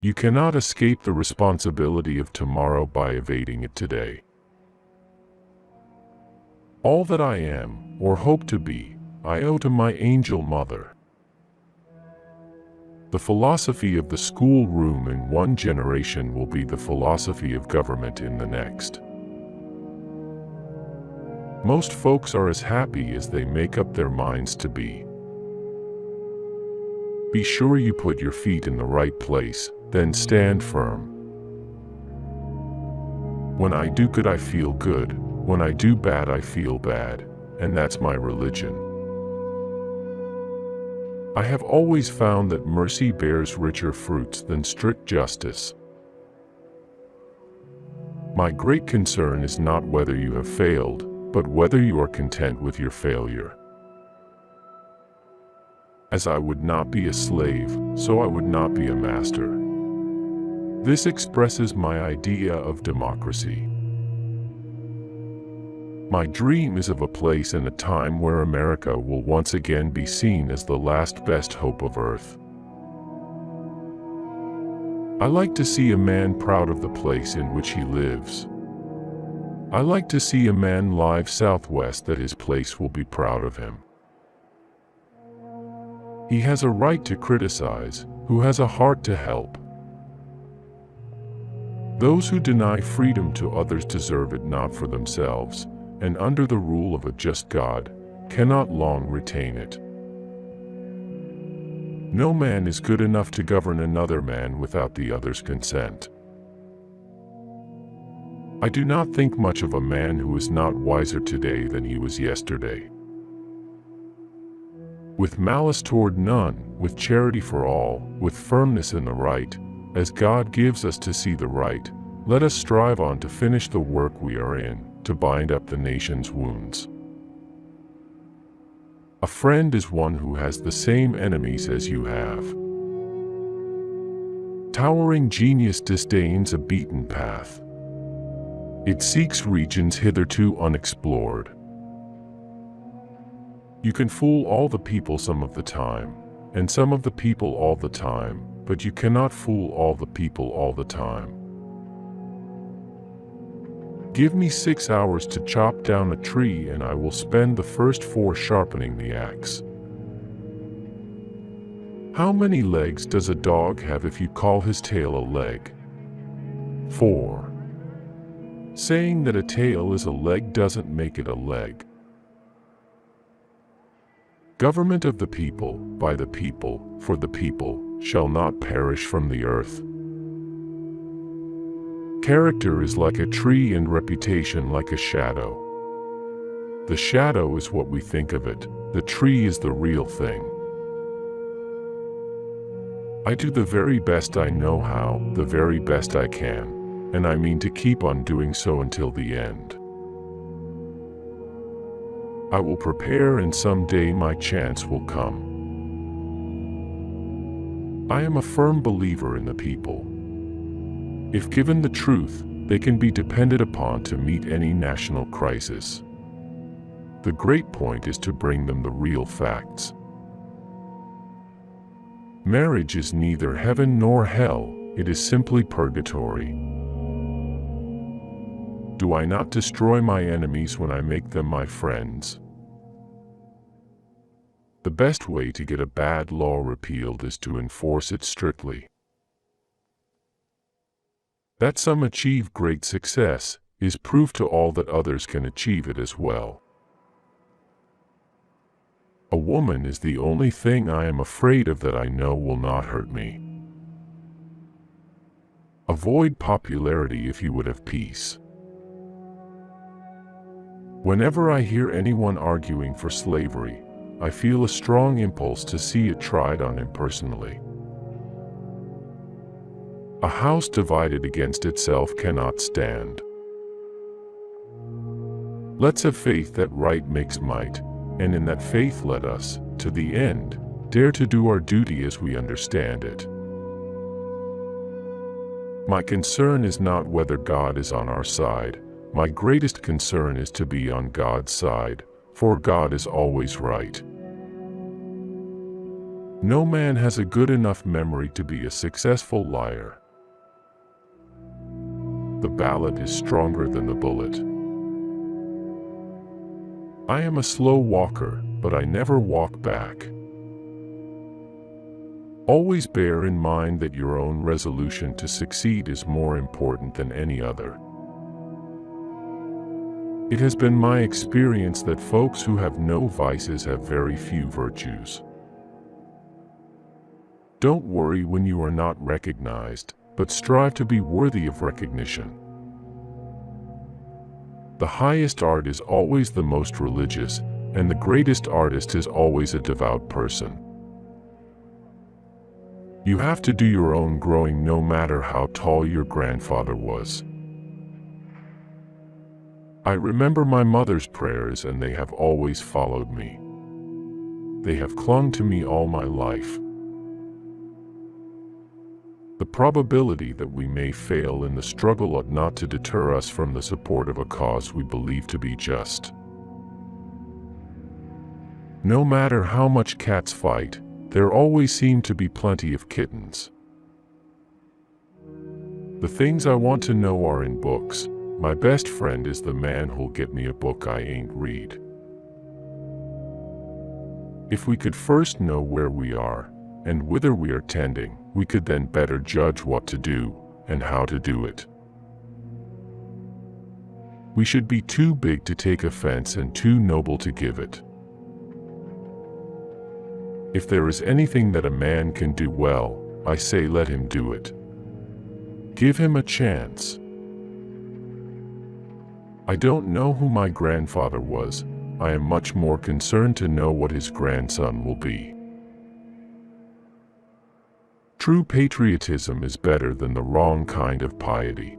You cannot escape the responsibility of tomorrow by evading it today. All that I am, or hope to be, I owe to my angel mother. The philosophy of the schoolroom in one generation will be the philosophy of government in the next. Most folks are as happy as they make up their minds to be. Be sure you put your feet in the right place, then stand firm. When I do good, I feel good. When I do bad, I feel bad, and that's my religion. I have always found that mercy bears richer fruits than strict justice. My great concern is not whether you have failed, but whether you are content with your failure. As I would not be a slave, so I would not be a master. This expresses my idea of democracy. My dream is of a place and a time where America will once again be seen as the last best hope of earth. I like to see a man proud of the place in which he lives. I like to see a man live southwest that his place will be proud of him. He has a right to criticize, who has a heart to help. Those who deny freedom to others deserve it not for themselves, and under the rule of a just God, cannot long retain it. No man is good enough to govern another man without the other's consent. I do not think much of a man who is not wiser today than he was yesterday. With malice toward none, with charity for all, with firmness in the right, as God gives us to see the right, let us strive on to finish the work we are in, to bind up the nation's wounds. A friend is one who has the same enemies as you have. Towering genius disdains a beaten path. It seeks regions hitherto unexplored. You can fool all the people some of the time, and some of the people all the time, but you cannot fool all the people all the time. Give me 6 hours to chop down a tree, and I will spend the first 4 sharpening the axe. How many legs does a dog have if you call his tail a leg? 4. Saying that a tail is a leg doesn't make it a leg. Government of the people, by the people, for the people, shall not perish from the earth. Character is like a tree and reputation like a shadow. The shadow is what we think of it, the tree is the real thing. I do the very best I know how, the very best I can, and I mean to keep on doing so until the end. I will prepare, and someday my chance will come. I am a firm believer in the people. If given the truth, they can be depended upon to meet any national crisis. The great point is to bring them the real facts. Marriage is neither heaven nor hell, it is simply purgatory. Do I not destroy my enemies when I make them my friends? The best way to get a bad law repealed is to enforce it strictly. That some achieve great success is proof to all that others can achieve it as well. A woman is the only thing I am afraid of that I know will not hurt me. Avoid popularity if you would have peace. Whenever I hear anyone arguing for slavery, I feel a strong impulse to see it tried on impersonally. A house divided against itself cannot stand. Let's have faith that right makes might, and in that faith let us, to the end, dare to do our duty as we understand it. My concern is not whether God is on our side. My greatest concern is to be on God's side, for God is always right. No man has a good enough memory to be a successful liar. The ballot is stronger than the bullet. I am a slow walker, but I never walk back. Always bear in mind that your own resolution to succeed is more important than any other. It has been my experience that folks who have no vices have very few virtues. Don't worry when you are not recognized, but strive to be worthy of recognition. The highest art is always the most religious, and the greatest artist is always a devout person. You have to do your own growing no matter how tall your grandfather was. I remember my mother's prayers, and they have always followed me. They have clung to me all my life. The probability that we may fail in the struggle ought not to deter us from the support of a cause we believe to be just. No matter how much cats fight, there always seem to be plenty of kittens. The things I want to know are in books. My best friend is the man who'll get me a book I ain't read. If we could first know where we are, and whither we are tending, we could then better judge what to do, and how to do it. We should be too big to take offense and too noble to give it. If there is anything that a man can do well, I say let him do it. Give him a chance. I don't know who my grandfather was. I am much more concerned to know what his grandson will be. True patriotism is better than the wrong kind of piety.